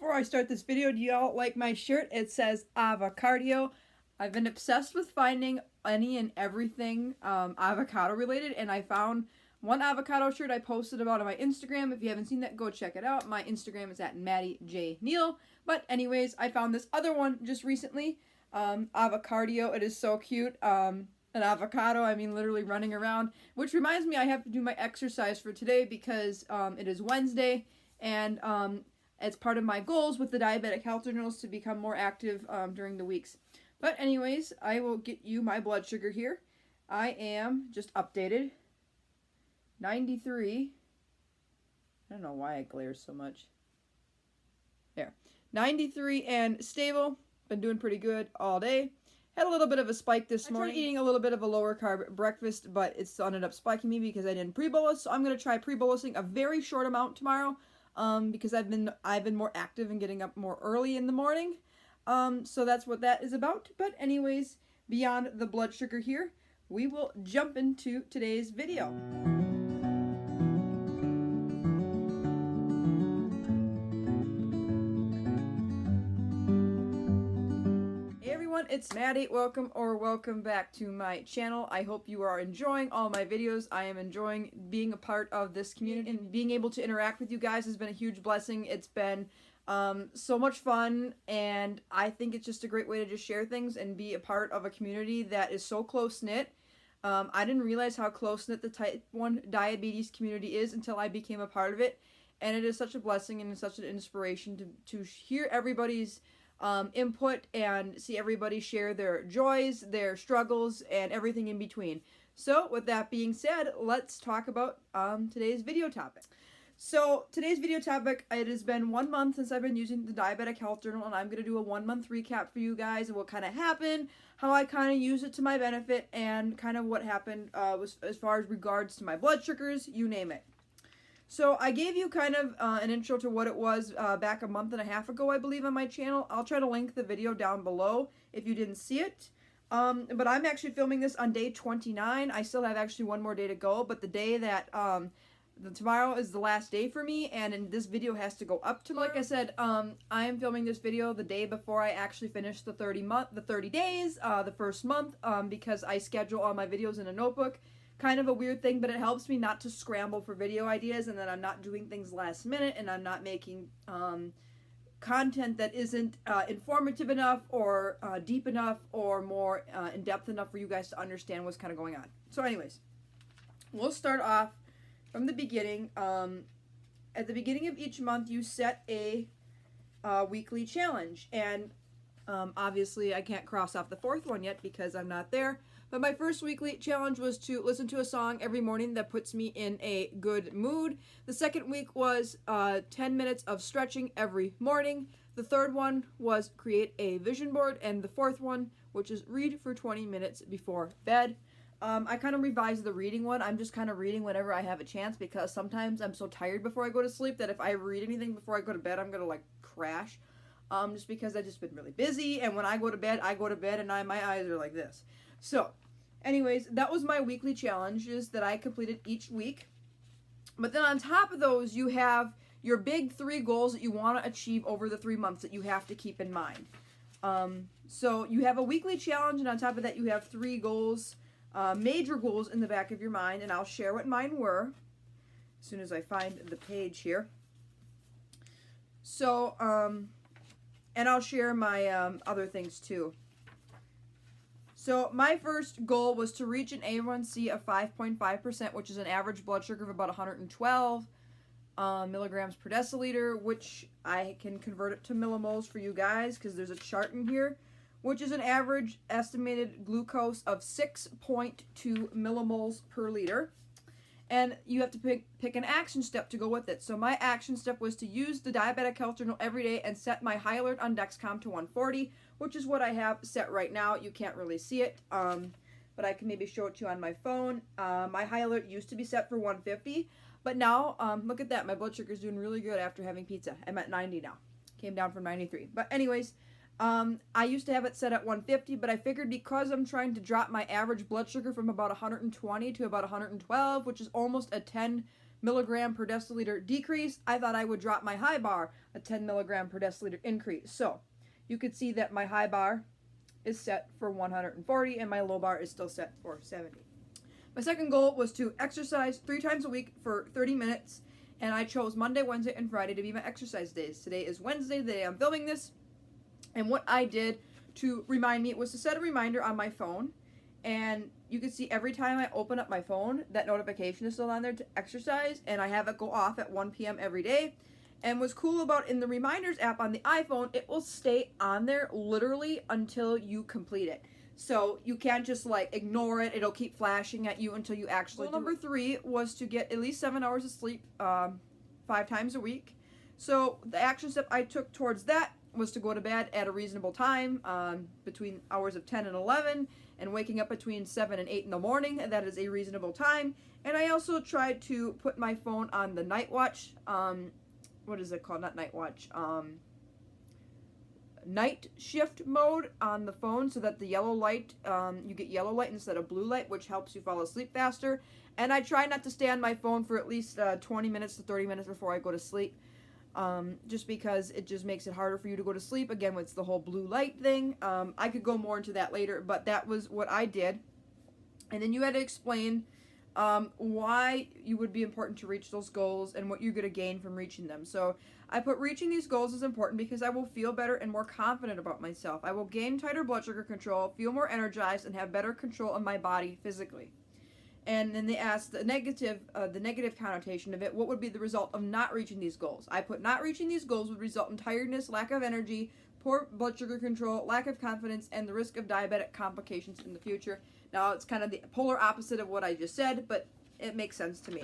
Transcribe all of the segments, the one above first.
Before I start this video, do y'all like my shirt? It says avocado. I've been obsessed with finding any and everything avocado related, and I found one avocado shirt I posted about on my Instagram. If you haven't seen that, go check it out. My Instagram is at Maddie J Neal. But anyways, I found this other one just recently. Avocado. It is so cute. An avocado, I mean literally running around. Which reminds me I have to do my exercise for today because it is Wednesday, and it's part of my goals with the Diabetic Health Journals to become more active during the weeks. But anyways, I will get you my blood sugar here. I am just updated. 93. I don't know why it glares so much. There. 93 and stable. Been doing pretty good all day. Had a little bit of a spike this morning. I tried eating a little bit of a lower carb breakfast, but it still ended up spiking me because I didn't pre-bolus. So I'm going to try pre-bolusing a very short amount tomorrow because I've been more active and getting up more early in the morning. So that's what that is about. But anyways, beyond the blood sugar here, we will jump into today's video. It's Maddie. Welcome back to my channel. I hope you are enjoying all my videos. I am enjoying being a part of this community, and being able to interact with you guys has been a huge blessing. It's been so much fun, and I think it's just a great way to just share things and be a part of a community that is so close-knit. I didn't realize how close-knit the type 1 diabetes community is until I became a part of it, and it is such a blessing and such an inspiration to hear everybody's input and see everybody share their joys, their struggles, and everything in between. So with that being said, let's talk about today's video topic. So today's video topic, it has been 1 month since I've been using the Diabetic Health Journal, and I'm going to do a 1 month recap for you guys and what kind of happened, how I kind of use it to my benefit, and kind of what happened was as far as regards to my blood sugars, you name it. So I gave you kind of an intro to what it was back a month and a half ago, I believe, on my channel. I'll try to link the video down below if you didn't see it. But I'm actually filming this on day 29. I still have actually one more day to go, but the day that tomorrow is the last day for me, and this video has to go up tomorrow. Like I said, I am filming this video the day before I actually finish the 30 days, the first month, because I schedule all my videos in a notebook. Kind of a weird thing, but it helps me not to scramble for video ideas, and then I'm not doing things last minute, and I'm not making content that isn't informative enough or deep enough or more in-depth enough for you guys to understand what's kind of going on. So anyways, we'll start off from the beginning. At the beginning of each month, you set a weekly challenge, and obviously I can't cross off the fourth one yet because I'm not there. But my first weekly challenge was to listen to a song every morning that puts me in a good mood. The second week was 10 minutes of stretching every morning. The third one was create a vision board. And the fourth one, which is read for 20 minutes before bed. I kind of revised the reading one. I'm just kind of reading whenever I have a chance because sometimes I'm so tired before I go to sleep that if I read anything before I go to bed, I'm going to like crash. Just because I've just been really busy, and when I go to bed and my eyes are like this. So, anyways, that was my weekly challenges that I completed each week. But then on top of those, you have your big 3 goals that you want to achieve over the 3 months that you have to keep in mind. So you have a weekly challenge, and on top of that, you have 3 goals, major goals in the back of your mind, and I'll share what mine were as soon as I find the page here. So, and I'll share my other things too. So my first goal was to reach an A1C of 5.5%, which is an average blood sugar of about 112 milligrams per deciliter, which I can convert it to millimoles for you guys because there's a chart in here, which is an average estimated glucose of 6.2 millimoles per liter. And you have to pick an action step to go with it. So my action step was to use the Diabetic Health Journal every day and set my high alert on Dexcom to 140, which is what I have set right now. You can't really see it, but I can maybe show it to you on my phone. My high alert used to be set for 150, but now, look at that. My blood sugar is doing really good after having pizza. I'm at 90 now. Came down from 93. But anyways, I used to have it set at 150, but I figured because I'm trying to drop my average blood sugar from about 120 to about 112, which is almost a 10 milligram per deciliter decrease, I thought I would drop my high bar a 10 milligram per deciliter increase. So you could see that my high bar is set for 140 and my low bar is still set for 70. My second goal was to exercise 3 times a week for 30 minutes, and I chose Monday, Wednesday, and Friday to be my exercise days. Today is Wednesday, the day I'm filming this, and what I did to remind me was to set a reminder on my phone, and you can see every time I open up my phone, that notification is still on there to exercise, and I have it go off at 1 p.m. every day. And what's cool about in the reminders app on the iPhone, it will stay on there literally until you complete it. So you can't just like ignore it. It'll keep flashing at you until you actually do it. Number 3 was to get at least 7 hours of sleep 5 times a week. So the action step I took towards that was to go to bed at a reasonable time, between hours of 10 and 11, and waking up between 7 and 8 in the morning. That is a reasonable time. And I also tried to put my phone on the night watch. What is it called? Not night watch. Night shift mode on the phone, so that the yellow light, you get yellow light instead of blue light, which helps you fall asleep faster. And I try not to stay on my phone for at least 20 minutes to 30 minutes before I go to sleep, just because it just makes it harder for you to go to sleep. Again, with the whole blue light thing. I could go more into that later, but that was what I did. And then you had to explain why you would be important to reach those goals and what you're going to gain from reaching them. So I put reaching these goals is important because I will feel better and more confident about myself. I will gain tighter blood sugar control, feel more energized, and have better control of my body physically. And then they asked the negative connotation of it, what would be the result of not reaching these goals? I put not reaching these goals would result in tiredness, lack of energy, poor blood sugar control, lack of confidence, and the risk of diabetic complications in the future. Now, it's kind of the polar opposite of what I just said, but it makes sense to me.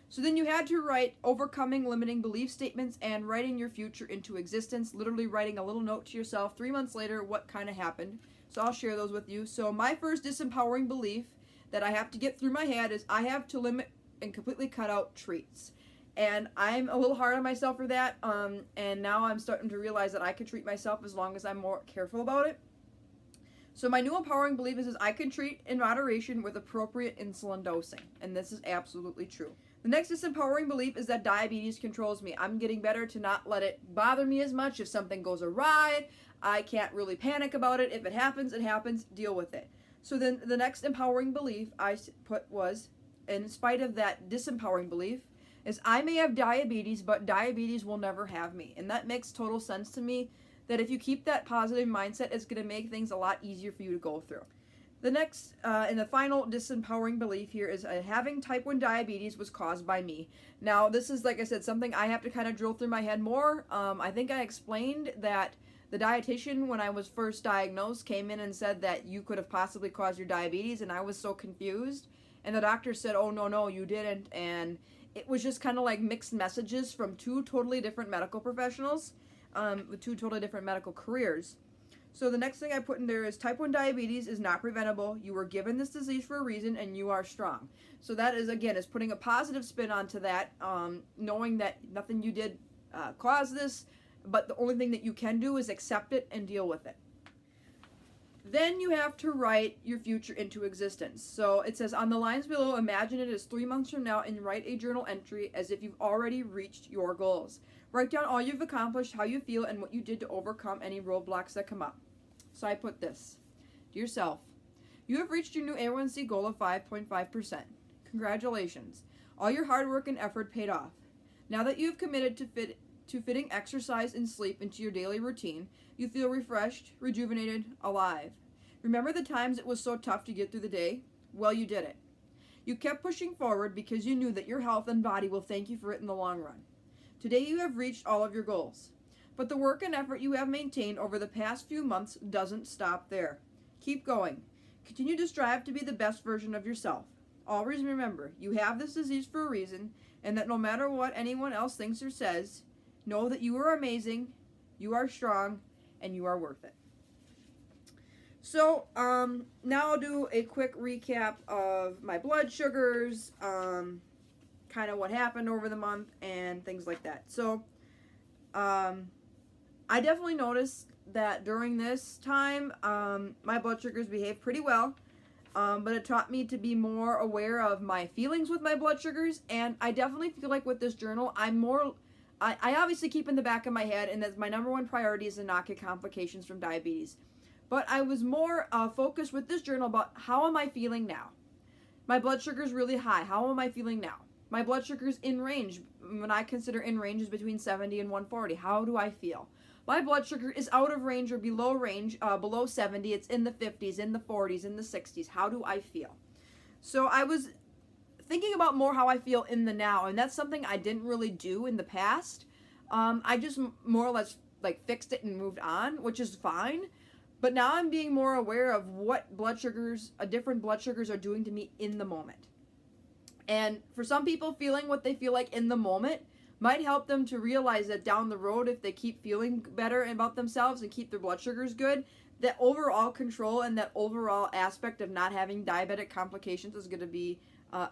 So then you had to write overcoming limiting belief statements and writing your future into existence, literally writing a little note to yourself 3 months later what kind of happened. So I'll share those with you. So my first disempowering belief that I have to get through my head is I have to limit and completely cut out treats. And I'm a little hard on myself for that, and now I'm starting to realize that I can treat myself as long as I'm more careful about it. So my new empowering belief is I can treat in moderation with appropriate insulin dosing, and this is absolutely true. The next disempowering belief is that diabetes controls me. I'm getting better to not let it bother me as much. If something goes awry, I can't really panic about it. If it happens, it happens. Deal with it. So then the next empowering belief I put was, in spite of that disempowering belief, is I may have diabetes, but diabetes will never have me. And that makes total sense to me, that if you keep that positive mindset, it's going to make things a lot easier for you to go through. The next and the final disempowering belief here is having type 1 diabetes was caused by me. Now, this is, like I said, something I have to kind of drill through my head more. I think I explained that the dietitian, when I was first diagnosed, came in and said that you could have possibly caused your diabetes, and I was so confused. And the doctor said, oh, no, you didn't. And it was just kind of like mixed messages from 2 totally different medical professionals with 2 totally different medical careers. So the next thing I put in there is type 1 diabetes is not preventable. You were given this disease for a reason, and you are strong. So that is, again, is putting a positive spin onto that, knowing that nothing you did caused this, but the only thing that you can do is accept it and deal with it. Then you have to write your future into existence. So it says on the lines below, imagine it as 3 months from now and write a journal entry as if you've already reached your goals. Write down all you've accomplished, how you feel, and what you did to overcome any roadblocks that come up. So I put this. Dear self, you have reached your new A1C goal of 5.5%. Congratulations. All your hard work and effort paid off. Now that you have committed to fitting exercise and sleep into your daily routine, you feel refreshed, rejuvenated, alive. Remember the times it was so tough to get through the day? Well, you did it. You kept pushing forward because you knew that your health and body will thank you for it in the long run. Today you have reached all of your goals. But the work and effort you have maintained over the past few months doesn't stop there. Keep going. Continue to strive to be the best version of yourself. Always remember, you have this disease for a reason, and that no matter what anyone else thinks or says, know that you are amazing, you are strong, and you are worth it. So, now I'll do a quick recap of my blood sugars, kind of what happened over the month, and things like that. So, I definitely noticed that during this time, my blood sugars behaved pretty well. but it taught me to be more aware of my feelings with my blood sugars. And I definitely feel like with this journal, I obviously keep in the back of my head, and that's my number one priority, is to not get complications from diabetes. But I was more focused with this journal about how am I feeling now? My blood sugar is really high. How am I feeling now? My blood sugar is in range. When I consider in range is between 70 and 140. How do I feel? My blood sugar is out of range or below range, below 70. It's in the 50s, in the 40s, in the 60s. How do I feel? So I was thinking about more how I feel in the now, and that's something I didn't really do in the past. I just more or less like fixed it and moved on, which is fine. But now I'm being more aware of what blood sugars, different blood sugars are doing to me in the moment. And for some people, feeling what they feel like in the moment might help them to realize that down the road, if they keep feeling better about themselves and keep their blood sugars good, that overall control and that overall aspect of not having diabetic complications is going to be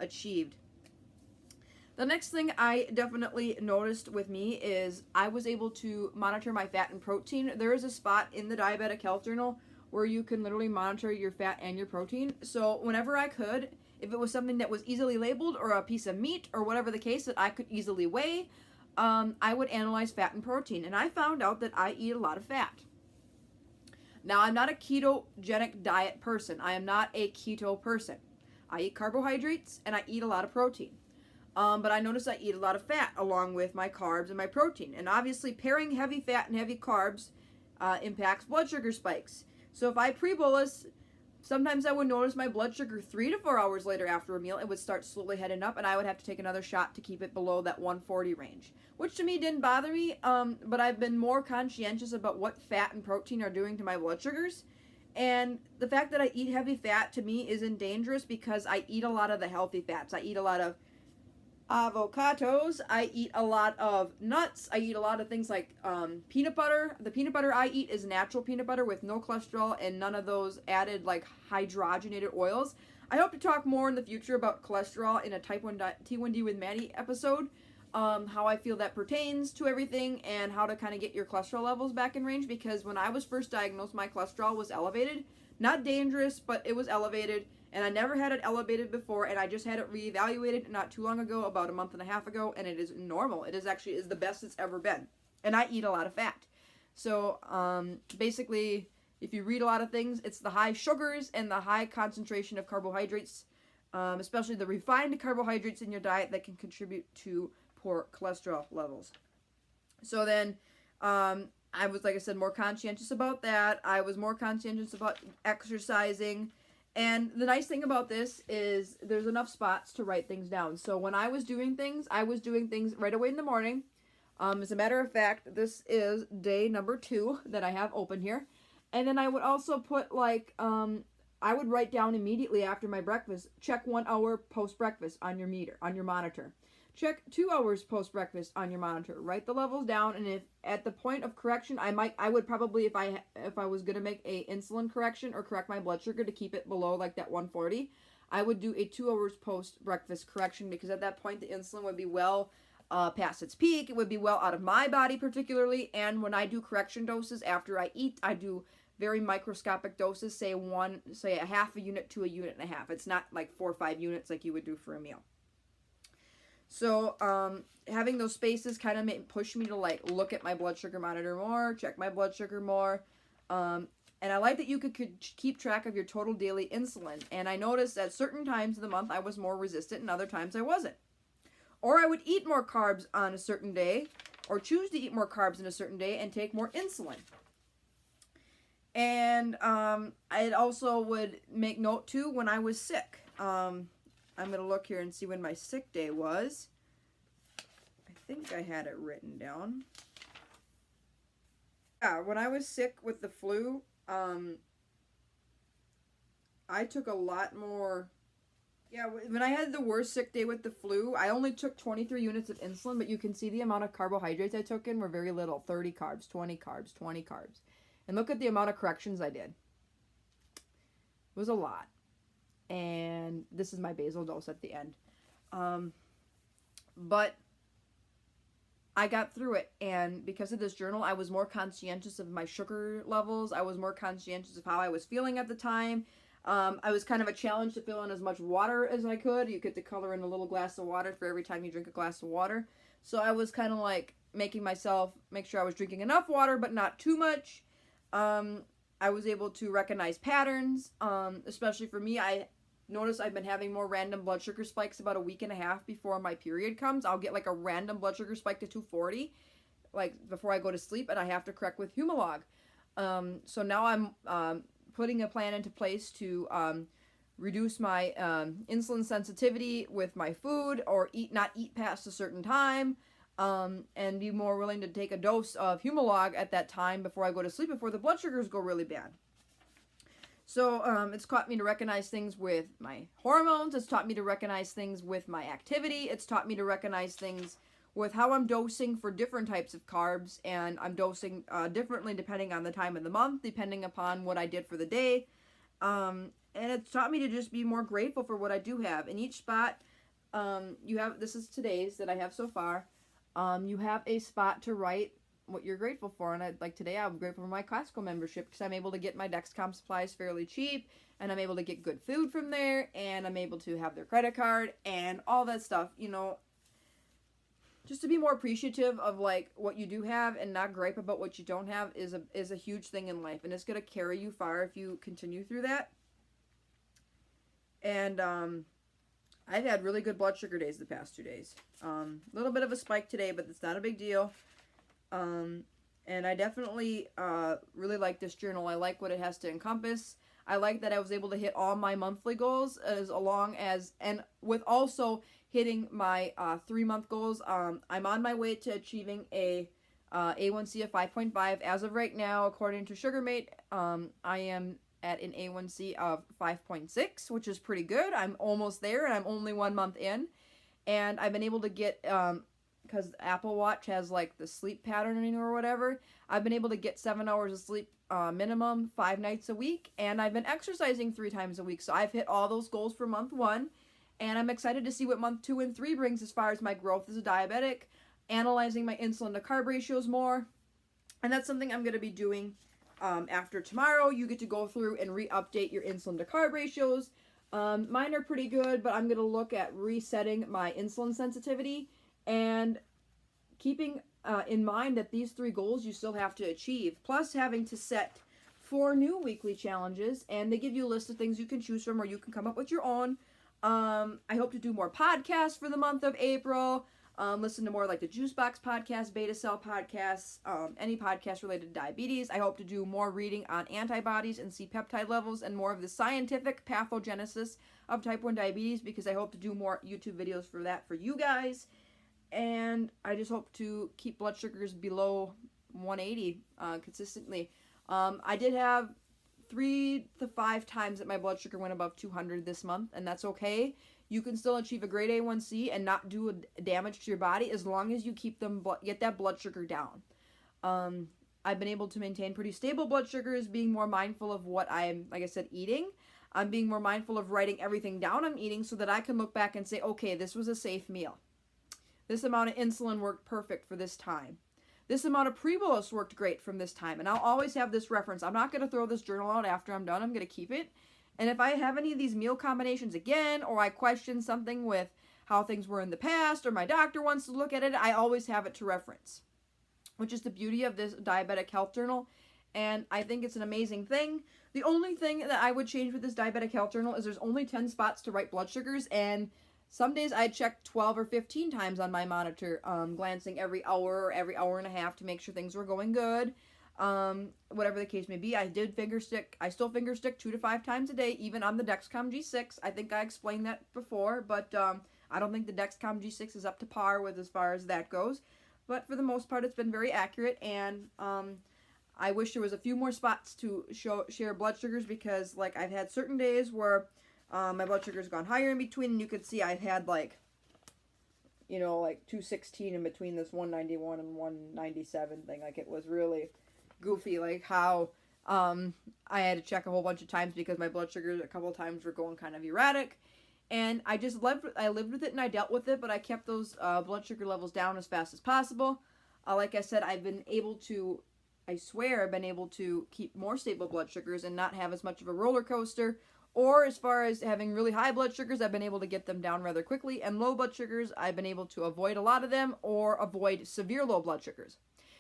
achieved. The next thing I definitely noticed with me is I was able to monitor my fat and protein. There is a spot in the Diabetic Health Journal where you can literally monitor your fat and your protein. So whenever I could, if it was something that was easily labeled or a piece of meat or whatever the case that I could easily weigh, I would analyze fat and protein. And I found out that I eat a lot of fat. Now, I'm not a ketogenic diet person. I am not a keto person. I eat carbohydrates and I eat a lot of protein. But I notice I eat a lot of fat along with my carbs and my protein. And obviously pairing heavy fat and heavy carbs impacts blood sugar spikes. So if I pre-bolus, sometimes I would notice my blood sugar 3 to 4 hours later after a meal. It would start slowly heading up, and I would have to take another shot to keep it below that 140 range, which to me didn't bother me, but I've been more conscientious about what fat and protein are doing to my blood sugars. And the fact that I eat heavy fat to me isn't dangerous because I eat a lot of the healthy fats. I eat a lot of avocados, I eat a lot of nuts, I eat a lot of things like peanut butter. The peanut butter I eat is natural peanut butter with no cholesterol and none of those added like hydrogenated oils. I hope to talk more in the future about cholesterol in a type 1 T1D with Maddie episode, how I feel that pertains to everything and how to kind of get your cholesterol levels back in range, because when I was first diagnosed, my cholesterol was elevated. Not dangerous, but it was elevated. And I never had it elevated before, and I just had it reevaluated not too long ago, about a month and a half ago, and it is normal. It is actually the best it's ever been. And I eat a lot of fat. So basically, if you read a lot of things, it's the high sugars and the high concentration of carbohydrates, especially the refined carbohydrates in your diet, that can contribute to poor cholesterol levels. So then I was, like I said, more conscientious about that. I was more conscientious about exercising. And the nice thing about this is there's enough spots to write things down. So when I was doing things right away in the morning. As a matter of fact, this is day number 2 that I have open here. And then I would also put like, I would write down immediately after my breakfast, check 1 hour post-breakfast on your meter, on your monitor. Check 2 hours post-breakfast on your monitor. Write the levels down, and if at the point of correction, I would probably, if I was going to make a insulin correction or correct my blood sugar to keep it below like that 140, I would do a 2 hours post-breakfast correction, because at that point the insulin would be well past its peak. It would be well out of my body particularly, and when I do correction doses after I eat, I do very microscopic doses, say a half a unit to a unit and a half. It's not like 4 or 5 units like you would do for a meal. So having those spaces kind of push me to like look at my blood sugar monitor more, check my blood sugar more. And I like that you could keep track of your total daily insulin. And I noticed that certain times of the month I was more resistant and other times I wasn't. Or I would eat more carbs on a certain day, or choose to eat more carbs on a certain day and take more insulin. And I also would make note too when I was sick. I'm going to look here and see when my sick day was. I think I had it written down. Yeah, when I was sick with the flu, I took a lot more. Yeah, when I had the worst sick day with the flu, I only took 23 units of insulin, but you can see the amount of carbohydrates I took in were very little. 30 carbs, 20 carbs, 20 carbs. And look at the amount of corrections I did. It was a lot. And this is my basal dose at the end. But I got through it, and because of this journal, I was more conscientious of my sugar levels. I was more conscientious of how I was feeling at the time. I was kind of a challenge to fill in as much water as I could. You get to color in a little glass of water for every time you drink a glass of water. So I was kind of like making myself make sure I was drinking enough water, but not too much. I was able to recognize patterns, especially for me. I notice I've been having more random blood sugar spikes about a week and a half before my period comes. I'll get like a random blood sugar spike to 240, like before I go to sleep, and I have to correct with Humalog. So now I'm putting a plan into place to reduce my insulin sensitivity with my food, or not eat past a certain time, and be more willing to take a dose of Humalog at that time before I go to sleep, before the blood sugars go really bad. So it's taught me to recognize things with my hormones. It's taught me to recognize things with my activity. It's taught me to recognize things with how I'm dosing for different types of carbs, and I'm dosing differently depending on the time of the month, depending upon what I did for the day. And it's taught me to just be more grateful for what I do have. In each spot, you have, this is today's that I have so far, you have a spot to write what you're grateful for. And like today, I'm grateful for my Costco membership because I'm able to get my Dexcom supplies fairly cheap, and I'm able to get good food from there, and I'm able to have their credit card and all that stuff, you know. Just to be more appreciative of like what you do have and not gripe about what you don't have is a huge thing in life, and it's going to carry you far if you continue through that. And I've had really good blood sugar days the past 2 days. A little bit of a spike today, but it's not a big deal. And I definitely really like this journal. I like what it has to encompass. I like that I was able to hit all my monthly goals and with also hitting my 3-month goals. I'm on my way to achieving a A1C of 5.5 as of right now. According to SugarMate, I am at an A1C of 5.6, which is pretty good. I'm almost there, and I'm only 1 month in. And I've been able to get, because Apple Watch has like the sleep patterning or whatever, I've been able to get 7 hours of sleep minimum 5 nights a week, and I've been exercising 3 times a week. So I've hit all those goals for month 1, and I'm excited to see what month 2 and 3 brings as far as my growth as a diabetic, analyzing my insulin to carb ratios more, and that's something I'm going to be doing after tomorrow. You get to go through and re-update your insulin to carb ratios. Mine are pretty good, but I'm going to look at resetting my insulin sensitivity and keeping in mind that these 3 goals you still have to achieve, plus having to set 4 new weekly challenges, and they give you a list of things you can choose from, or you can come up with your own. I hope to do more podcasts for the month of April. Listen to more like the Juice Box podcast, Beta Cell podcasts, any podcast related to diabetes. I hope to do more reading on antibodies and C-peptide levels and more of the scientific pathogenesis of type 1 diabetes, because I hope to do more YouTube videos for that for you guys. And I just hope to keep blood sugars below 180 consistently. I did have 3 to 5 times that my blood sugar went above 200 this month, and that's okay. You can still achieve a great A1C and not do damage to your body as long as you get that blood sugar down. I've been able to maintain pretty stable blood sugars, being more mindful of what I'm, like I said, eating. I'm being more mindful of writing everything down I'm eating so that I can look back and say, okay, this was a safe meal. This amount of insulin worked perfect for this time. This amount of pre-bolus worked great from this time. And I'll always have this reference. I'm not going to throw this journal out after I'm done. I'm going to keep it. And if I have any of these meal combinations again, or I question something with how things were in the past, or my doctor wants to look at it, I always have it to reference, which is the beauty of this Diabetic Health Journal. And I think it's an amazing thing. The only thing that I would change with this Diabetic Health Journal is there's only 10 spots to write blood sugars, and some days I check 12 or 15 times on my monitor, glancing every hour or every hour and a half to make sure things were going good. Whatever the case may be, I still finger stick 2 to 5 times a day, even on the Dexcom G6. I think I explained that before, but I don't think the Dexcom G6 is up to par with as far as that goes. But for the most part, it's been very accurate, and I wish there was a few more spots to share blood sugars, because like I've had certain days where my blood sugar's gone higher in between, and you could see I've had like 216 in between this 191 and 197 thing. Like, it was really goofy, like how I had to check a whole bunch of times because my blood sugars a couple of times were going kind of erratic, and I lived with it and I dealt with it, but I kept those blood sugar levels down as fast as possible. Like I said, I swear I've been able to keep more stable blood sugars and not have as much of a roller coaster Or as far as having really high blood sugars, I've been able to get them down rather quickly. And low blood sugars, I've been able to avoid a lot of them or avoid severe low blood sugars.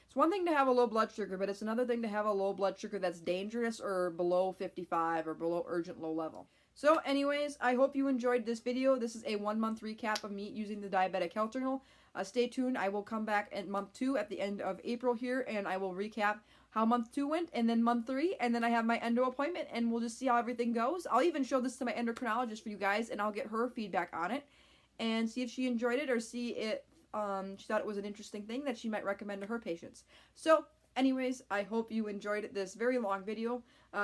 It's one thing to have a low blood sugar, but it's another thing to have a low blood sugar that's dangerous or below 55 or below urgent low level. So anyways, I hope you enjoyed this video. This is a 1-month recap of me using the Diabetic Health Journal. Stay tuned. I will come back at month 2 at the end of April here, and I will recap how month 2 went, and then month 3, and then I have my endo appointment, and we'll just see how everything goes. I'll even show this to my endocrinologist for you guys, and I'll get her feedback on it, and see if she enjoyed it, or see if she thought it was an interesting thing that she might recommend to her patients. So anyways, I hope you enjoyed this very long video.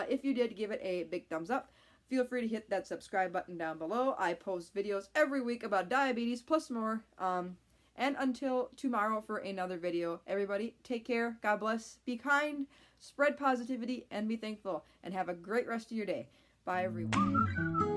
If you did, give it a big thumbs up. Feel free to hit that subscribe button down below. I post videos every week about diabetes plus more. And until tomorrow for another video, everybody take care, God bless, be kind, spread positivity, and be thankful, and have a great rest of your day. Bye, everyone.